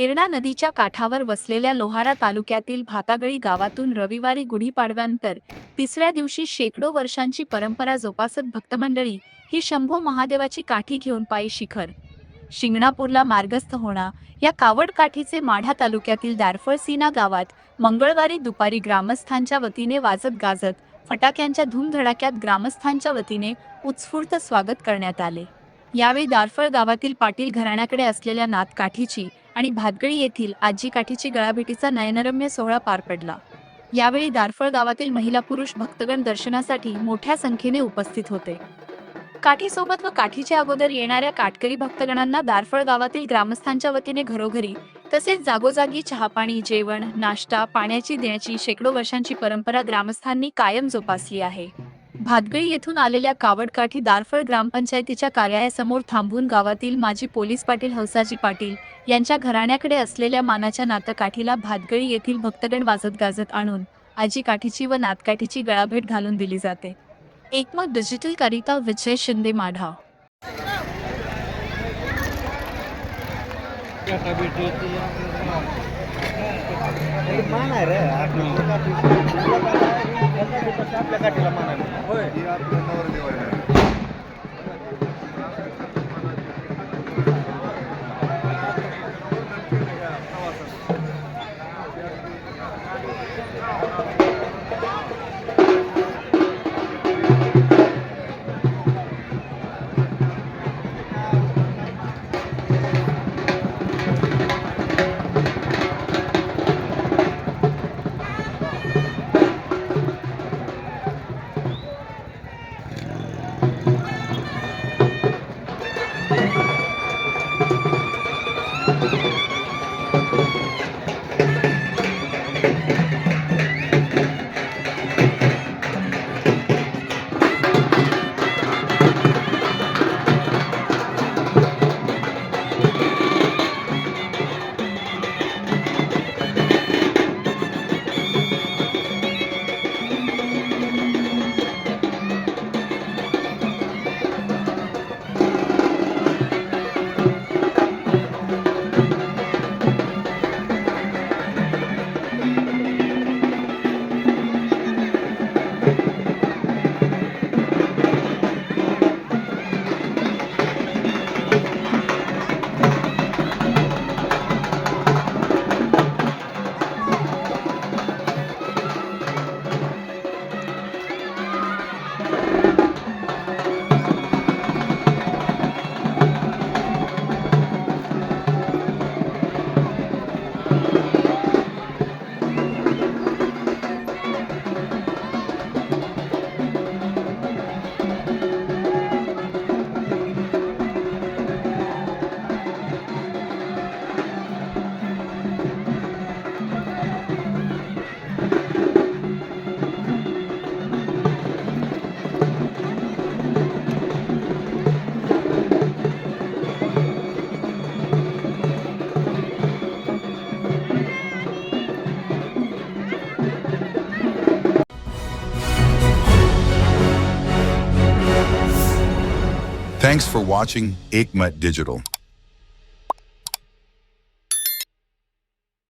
तेरणा नदीच्या काठावर वसलेल्या लोहारा तालुक्यातील भातागळी गावातून रविवारी गुढीपाडव्यानंतर तिसऱ्या दिवशी शेकडो वर्षांची परंपरा जोपासत भक्तमंडळी ही शंभो महादेवाची काठी घेऊन पायी शिखर शिंगणापूरला मार्गस्थ होणार. या कावड काठीचे माढा तालुक्यातील दारफळसीना गावात मंगळवारी दुपारी ग्रामस्थांच्या वतीने वाजत गाजत फटाक्यांच्या धूमधडाक्यात ग्रामस्थांच्या वतीने उत्स्फूर्त स्वागत करण्यात आले. यावेळी दारफळ गावातील पाटील घराण्याकडे असलेल्या नाथकाठीची आणि भातगळी येथील आजी काठीची गळाभेटीचा नयनरम्य सोहळा पार पडला. यावेळी दारफळ गावातील महिला पुरुष भक्तगण दर्शनासाठी मोठ्या संख्येने उपस्थित होते. काठीसोबत व काठीच्या अगोदर येणाऱ्या काटकरी भक्तगणांना दारफळ गावातील ग्रामस्थांच्या वतीने घरोघरी तसेच जागोजागी चहापाणी, जेवण, नाश्ता, पाण्याची देण्याची शेकडो वर्षांची परंपरा ग्रामस्थांनी कायम जोपासली आहे. भातगळी येथून आलेल्या कावड काठी दारफळ ग्रामपंचायतीच्या कार्यालयासमोर थांबून गावातील माजी पोलीस पाटील हौसाजी पाटील यांच्या घराण्याकडे असलेल्या मानाच्या नाथकाठीला भातगळी येथील भक्तगण वाजत गाजत आणून आजी काठीची व नाथकाठीची गळाभेट घालून दिली जाते. एकमत डिजिटल करिता विजय Shinde, Madha. Thanks for watching Ekmat Digital.